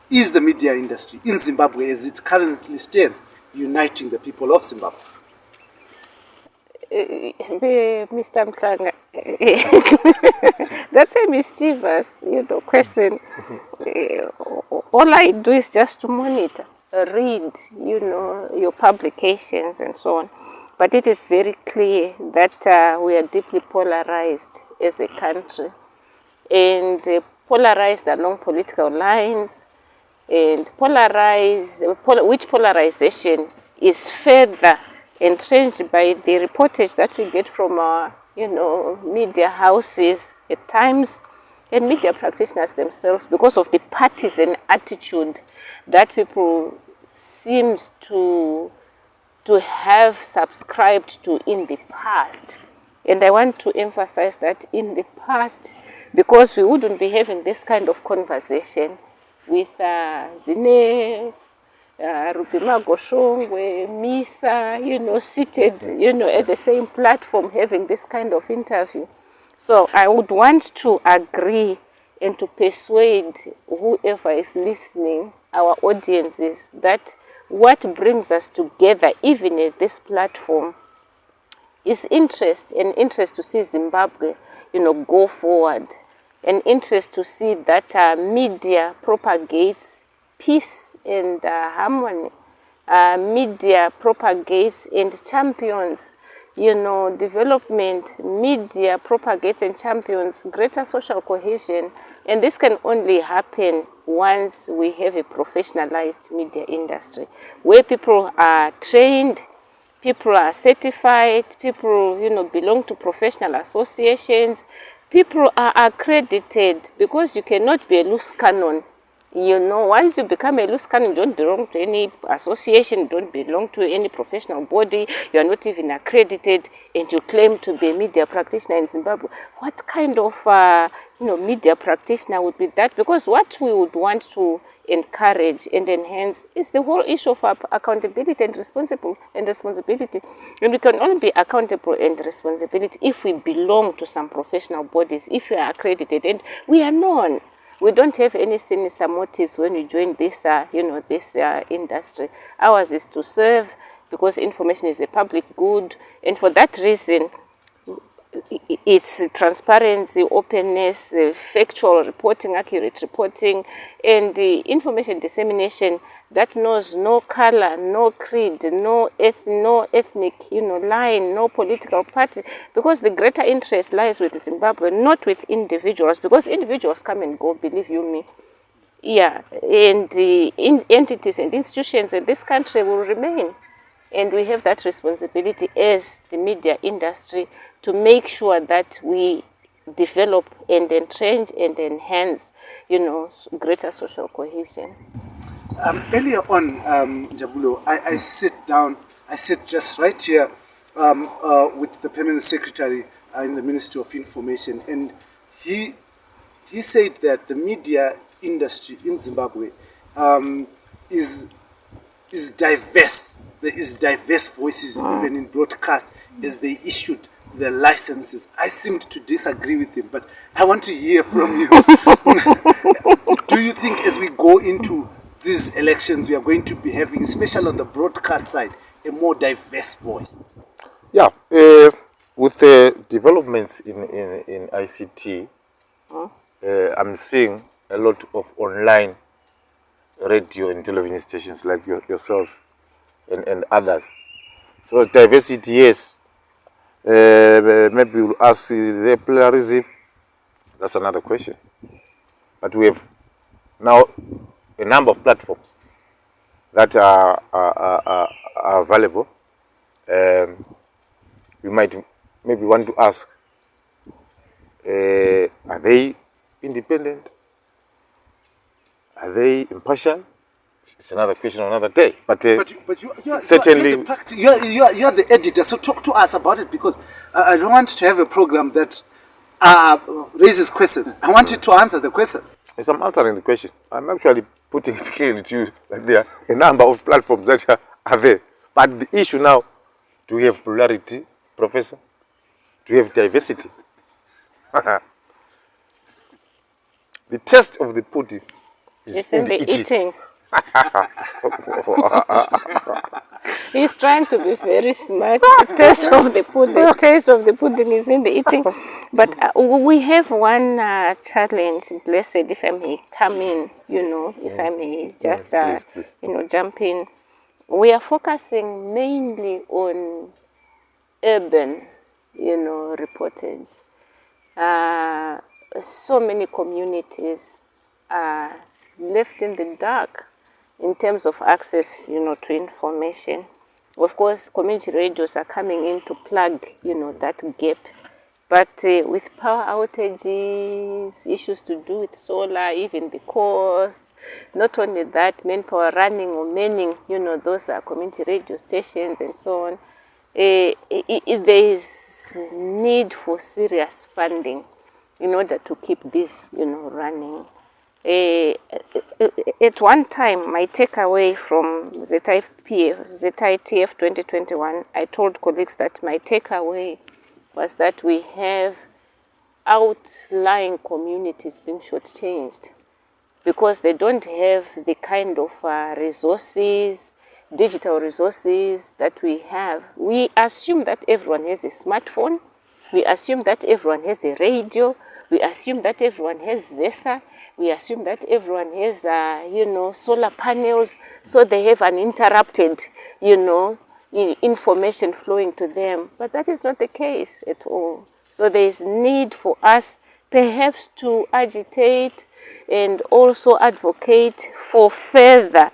Is the media industry in Zimbabwe, as it currently stands, uniting the people of Zimbabwe? Mr. Mklanga, that's a mischievous, question. All I do is just to monitor, read, your publications and so on. But it is very clear that we are deeply polarized as a country, and polarized along political lines, and which polarization is further entrenched by the reportage that we get from our, media houses at times, and media practitioners themselves, because of the partisan attitude that people seems to have subscribed to in the past. And I want to emphasize that in the past, because we wouldn't be having this kind of conversation with ZANU-PF, Rupima Goshongwe, Misa, seated, at the same platform having this kind of interview. So I would want to agree and to persuade whoever is listening, our audiences, that what brings us together, even at this platform, is interest, and interest to see Zimbabwe, go forward, and interest to see that media propagates peace and harmony. Media propagates and champions, development. Media propagates and champions greater social cohesion. And this can only happen once we have a professionalized media industry, where people are trained, people are certified, people, belong to professional associations, people are accredited, because you cannot be a loose cannon. Once you become a loose cannon, you don't belong to any association, you don't belong to any professional body, you are not even accredited, and you claim to be a media practitioner in Zimbabwe. What kind of, media practitioner would be that? Because what we would want to encourage and enhance is the whole issue of accountability and responsibility. And we can only be accountable and responsibility if we belong to some professional bodies, if we are accredited, and we are known. We don't have any sinister motives when we join this, this industry. Ours is to serve, because information is a public good, and for that reason, it's transparency, openness, factual reporting, accurate reporting, and the information dissemination that knows no color, no creed, no ethnic, line, no political party, because the greater interest lies with Zimbabwe, not with individuals, because individuals come and go, believe you me. Yeah, and the entities and institutions in this country will remain. And we have that responsibility as the media industry to make sure that we develop and entrench and enhance, greater social cohesion. Earlier on, Jabulo, I sat just right here with the Permanent Secretary in the Ministry of Information, and he said that the media industry in Zimbabwe is diverse. There is diverse voices even in broadcast as they issued the licenses. I seemed to disagree with him, but I want to hear from you. Do you think as we go into these elections, we are going to be having, especially on the broadcast side, a more diverse voice? Yeah, with the developments in ICT, I'm seeing a lot of online radio and television stations like yourself and others. So diversity, yes. Maybe we'll ask the pluralism. That's another question. But we have now a number of platforms that are available. We might maybe want to ask, are they independent? Are they impartial? It's another question another day. But certainly, you are the editor, so talk to us about it, because I don't want to have a program that raises questions. I want you to answer the question. as I'm answering the question, I'm actually putting it clearly to you that there are a number of platforms that are there. But the issue now, do we have plurality, Professor? Do we have diversity? The test of the pudding is in the eating. He's trying to be very smart. The taste of the pudding is in the eating. But we have one challenge, blessed, if I may come in, if I may just, please. Jump in. We are focusing mainly on urban, reportage. So many communities are left in the dark in terms of access, to information. Of course, community radios are coming in to plug, that gap. But with power outages, issues to do with solar, even the cost, not only that, manpower running or manning, those are community radio stations and so on. There is need for serious funding in order to keep this, running. At one time, my takeaway from ZANU-PF 2021, I told colleagues that my takeaway was that we have outlying communities being shortchanged because they don't have the kind of resources, digital resources that we have. We assume that everyone has a smartphone. We assume that everyone has a radio. We assume that everyone has ZESA. We assume that everyone has, solar panels, so they have uninterrupted, information flowing to them. But that is not the case at all. So there is need for us perhaps to agitate and also advocate for further,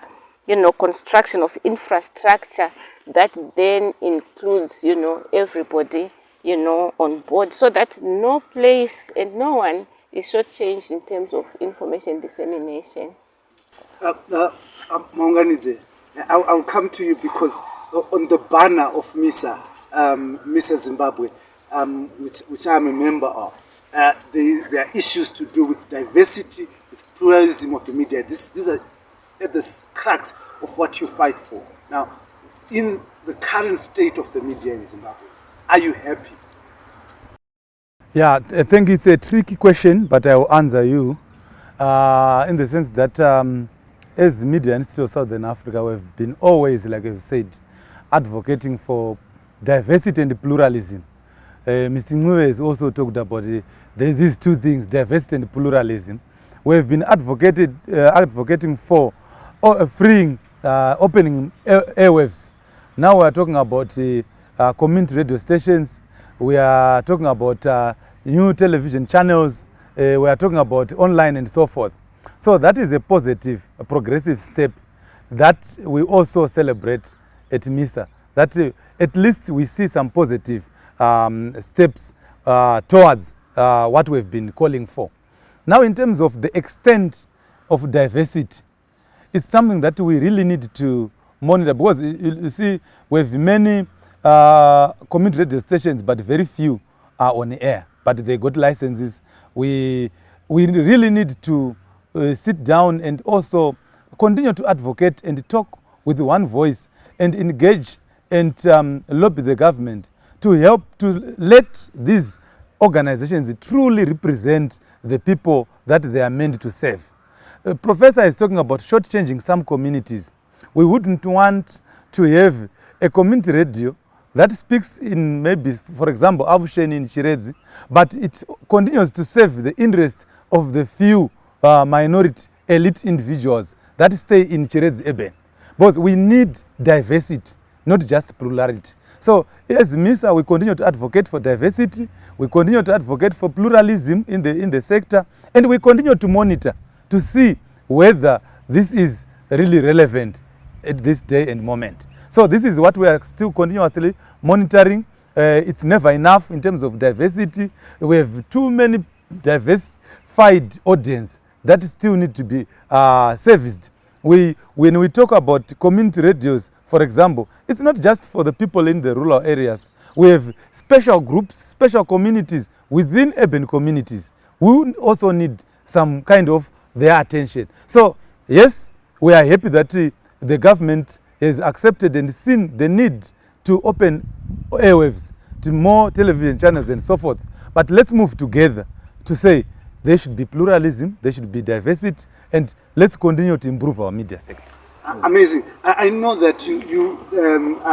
construction of infrastructure that then includes, everybody, on board, so that no place and no one is shortchanged in terms of information dissemination. Maunganidze, I'll come to you because on the banner of MISA, MISA Zimbabwe, which I'm a member of, there are issues to do with diversity, with pluralism of the media. These are at the crux of what you fight for. Now, in the current state of the media in Zimbabwe, are you happy? Yeah, I think it's a tricky question, but I will answer you in the sense that as Media Institute of Southern Africa, we've been always, like I've said, advocating for diversity and pluralism. Mr. Ncube has also talked about there's these two things, diversity and pluralism. We've been advocating for freeing, opening airwaves. Now we're talking about community radio stations. We are talking about new television channels. We are talking about online and so forth. So that is a positive, a progressive step that we also celebrate at MISA. That at least we see some positive steps towards what we've been calling for. Now, in terms of the extent of diversity, it's something that we really need to monitor, because you see, we have many community radio stations, but very few are on the air, but they got licenses. We really need to sit down and also continue to advocate and talk with one voice and engage and lobby the government to help to let these organizations truly represent the people that they are meant to serve. Professor is talking about shortchanging some communities. We wouldn't want to have a community radio that speaks in maybe, for example, Avusheni in Chiredzi, but it continues to serve the interest of the few minority elite individuals that stay in Chiredzi Eben. because we need diversity, not just plurality. So as MISA, we continue to advocate for diversity, we continue to advocate for pluralism in the sector, and we continue to monitor to see whether this is really relevant at this day and moment. So this is what we are still continuously monitoring. It's never enough in terms of diversity. We have too many diversified audience that still need to be serviced. When we talk about community radios, for example, it's not just for the people in the rural areas. We have special groups, special communities within urban communities who also need some kind of their attention. So yes, we are happy that the government has accepted and seen the need to open airwaves to more television channels and so forth. But let's move together to say there should be pluralism, there should be diversity, and let's continue to improve our media sector. Amazing. I know that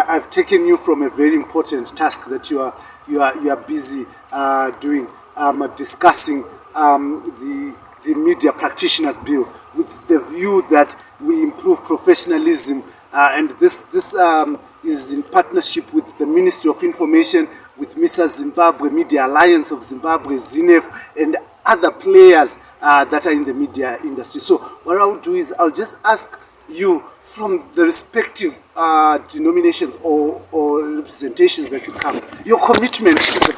I've taken you from a very important task that you are busy doing, discussing the Media Practitioners Bill with the view that we improve professionalism, and this is in partnership with the Ministry of Information, with MISA Zimbabwe, Media Alliance of Zimbabwe, ZANU-PF, and other players that are in the media industry. So what I'll do is I'll just ask you from the respective denominations or representations that you come, your commitment to the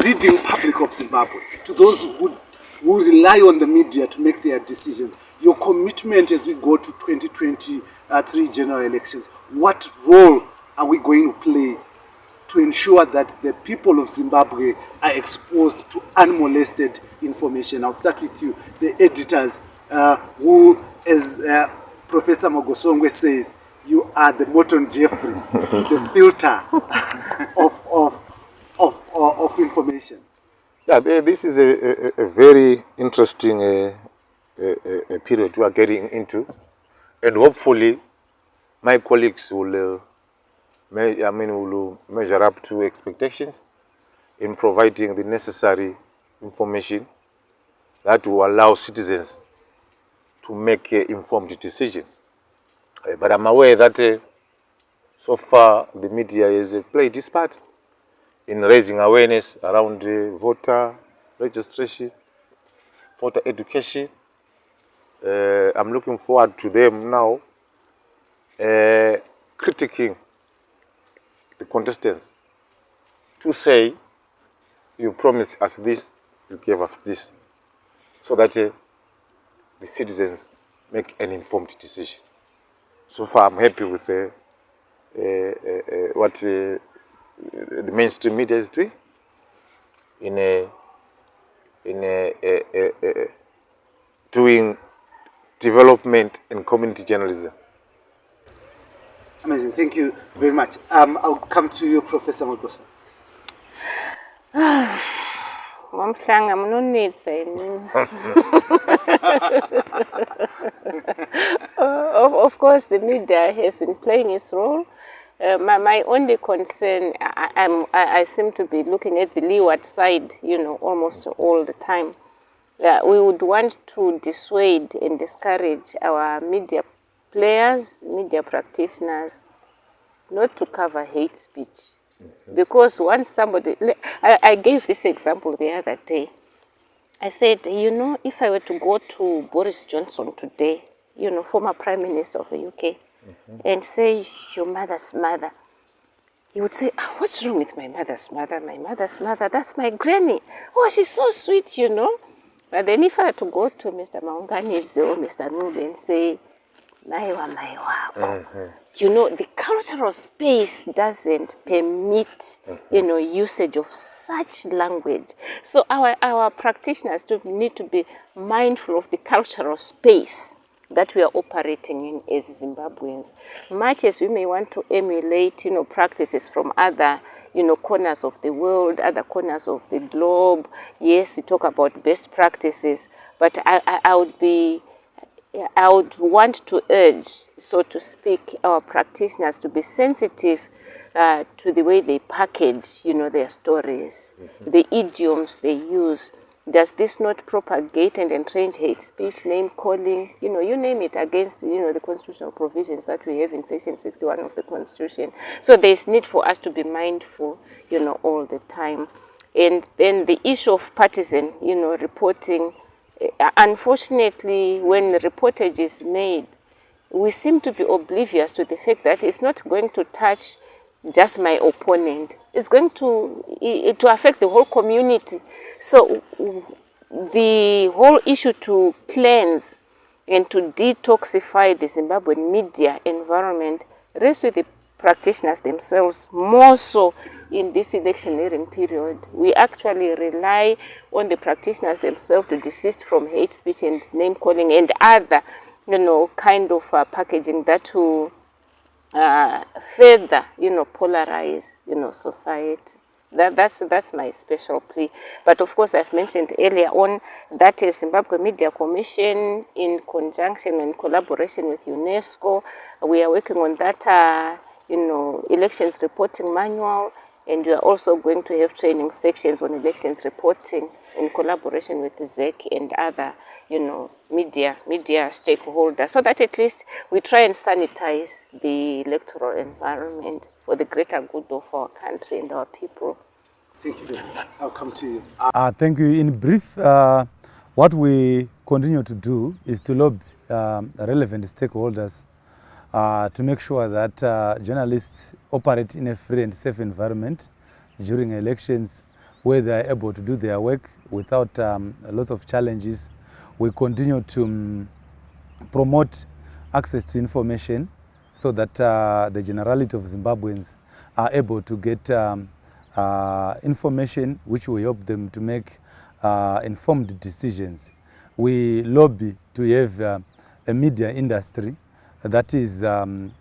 reading public of Zimbabwe, to those who rely on the media to make their decisions, your commitment as we go to 2023 general elections. What role are we going to play to ensure that the people of Zimbabwe are exposed to unmolested information? I'll start with you, the editors, who, as Professor Mogosongwe says, you are the Morton Jeffrey, the filter of information. Yeah, this is a very interesting period we are getting into, and hopefully my colleagues will measure up to expectations in providing the necessary information that will allow citizens to make informed decisions. But I'm aware that so far the media has played its part in raising awareness around voter registration, voter education. I'm looking forward to them now critiquing the contestants to say, you promised us this, you gave us this, so that the citizens make an informed decision. So far, I'm happy with what the mainstream media is doing in doing development and community journalism. Amazing. Thank you very much. I'll come to you, Professor Mogosa. Of course, the media has been playing its role. My only concern, I seem to be looking at the leeward side, almost all the time. We would want to dissuade and discourage our media players, media practitioners, not to cover hate speech. Because once somebody, I gave this example the other day. I said, if I were to go to Boris Johnson today, former Prime Minister of the UK, and say, your mother's mother, he would say, what's wrong with my mother's mother? My mother's mother, that's my granny. Oh, she's so sweet, But then if I were to go to Mr. Maunganizi or Mr. Nube and say, Maiwa, the cultural space doesn't permit, usage of such language. So our practitioners need to be mindful of the cultural space that we are operating in as Zimbabweans. Much as we may want to emulate, practices from other, corners of the world, other corners of the globe. Yes, we talk about best practices, but I would want to urge, so to speak, our practitioners to be sensitive to the way they package, their stories, the idioms they use, Does this not propagate and entrench hate speech, name calling, you name it, against, the constitutional provisions that we have in Section 61 of the Constitution? So there's need for us to be mindful, all the time. And then the issue of partisan, reporting, unfortunately, when reportage is made, we seem to be oblivious to the fact that it's not going to touch just my opponent. It's going to affect the whole community. So the whole issue to cleanse and to detoxify the Zimbabwean media environment rests with the practitioners themselves, more so in this electioneering period. We actually rely on the practitioners themselves to desist from hate speech and name calling and other, kind of packaging that will further, polarize, society. That's my special plea. But of course, I've mentioned earlier on that is Zimbabwe Media Commission in conjunction and collaboration with UNESCO. We are working on that, elections reporting manual, and we are also going to have training sections on elections reporting in collaboration with ZEC and other, media stakeholders, so that at least we try and sanitize the electoral environment for the greater good of our country and our people. Thank you. I'll come to you. Thank you. In brief, what we continue to do is to lobby relevant stakeholders to make sure that journalists operate in a free and safe environment during elections where they are able to do their work without lots of challenges. We continue to promote access to information so that the generality of Zimbabweans are able to get information which will help them to make informed decisions. We lobby to have a media industry that is an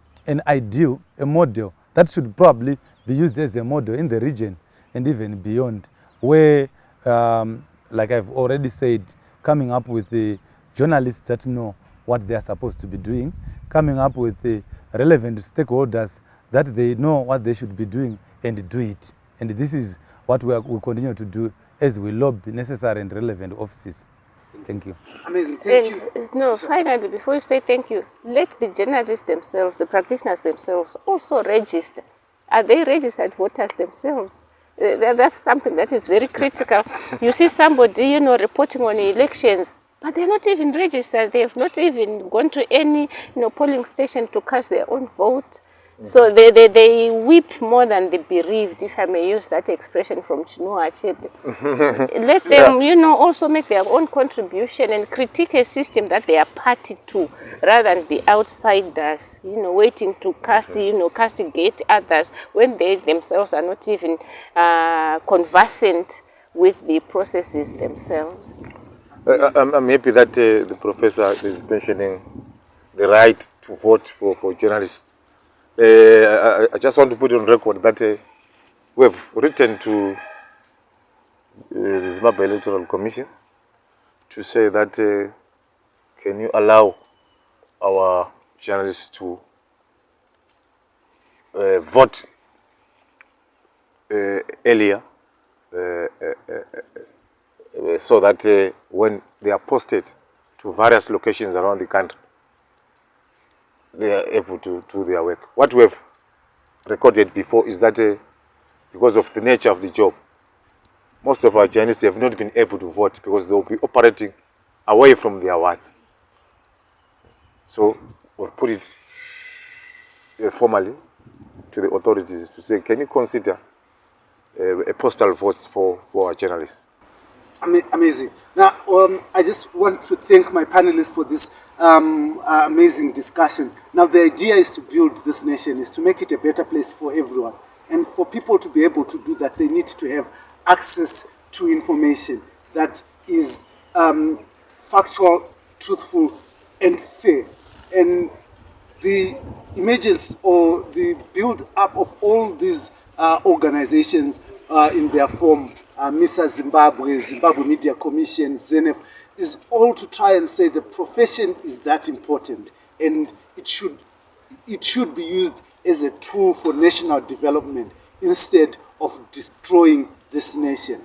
ideal, a model that should probably be used as a model in the region and even beyond, where, like I've already said, coming up with the journalists that know what they are supposed to be doing, coming up with the relevant stakeholders that they know what they should be doing and do it. And this is what we continue to do as we lobby necessary and relevant offices. Thank you. Amazing. Thank you. No, finally, before you say thank you, let the journalists themselves, the practitioners themselves, also register. Are they registered voters themselves? That's something that is very critical. You see somebody, reporting on elections, but they're not even registered. They have not even gone to any, polling station to cast their own vote. So they weep more than the bereaved, if I may use that expression from Chinua Achebe. Let them, also make their own contribution and critique a system that they are party to, rather than be outsiders, waiting to castigate others when they themselves are not even conversant with the processes themselves. I'm happy that the professor is mentioning the right to vote for journalists. I just want to put on record that we have written to the Zimbabwe Electoral Commission to say that can you allow our journalists to vote earlier so that when they are posted to various locations around the country, they are able to do their work. What we have recorded before is that because of the nature of the job, most of our journalists have not been able to vote because they will be operating away from their wards. So we've put it formally to the authorities to say, can you consider a postal vote for our journalists? Amazing. Now, I just want to thank my panelists for this amazing discussion. Now, the idea is to build this nation, is to make it a better place for everyone. And for people to be able to do that, they need to have access to information that is factual, truthful, and fair. And the emergence or the build-up of all these organizations in their form, MISA Zimbabwe, Zimbabwe Media Commission, ZANU-PF, is all to try and say the profession is that important, and it should be used as a tool for national development instead of destroying this nation.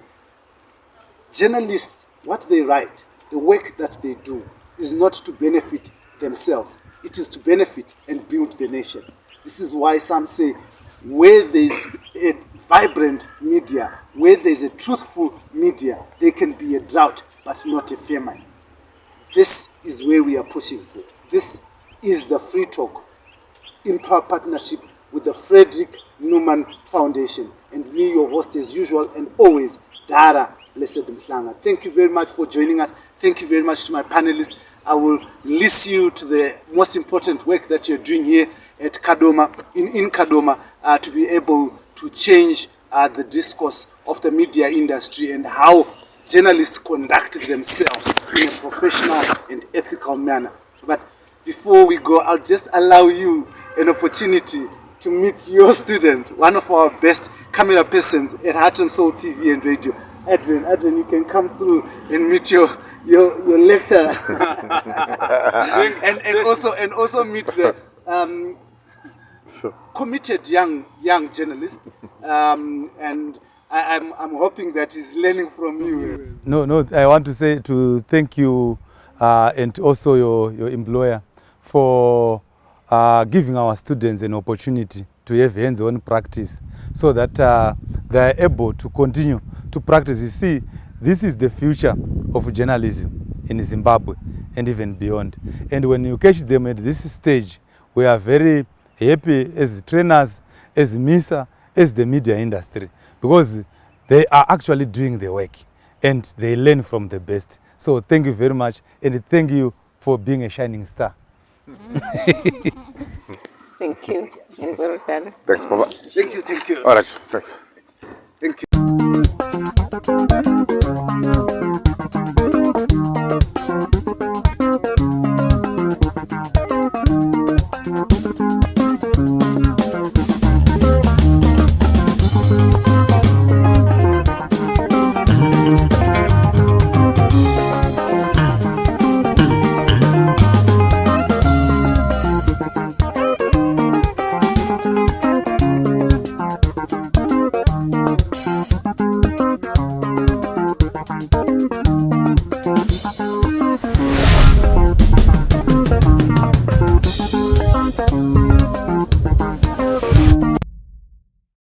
Journalists what they write, the work that they do, is not to benefit themselves. It is to benefit and build the nation. This is why some say, where there's a vibrant media, where there's a truthful media, there can be a drought, but not a famine. This is where we are pushing for. This is the Free Talk in partnership with the Frederick Newman Foundation. And me, your host as usual, and always, Dara Blessed Mhlanga. Thank you very much for joining us. Thank you very much to my panelists. I will list you to the most important work that you're doing here at Kadoma, in Kadoma, to be able to change the discourse of the media industry and how journalists conduct themselves in a professional and ethical manner. But before we go, I'll just allow you an opportunity to meet your student, one of our best camera persons at Heart and Soul TV and Radio. Adrian, you can come through and meet your lecturer. and also meet the committed young journalist. And I'm hoping that he's learning from you. No, I want to say to thank you and also your employer for giving our students an opportunity to have hands-on practice so that they are able to continue to practice. You see, this is the future of journalism in Zimbabwe and even beyond. And when you catch them at this stage, we are very happy as trainers, as MISA, as the media industry, because they are actually doing the work and they learn from the best. So thank you very much, and thank you for being a shining star. Thank you. And well done. Thanks, Papa. Thank you. All right, thanks. Thank you. Thank you.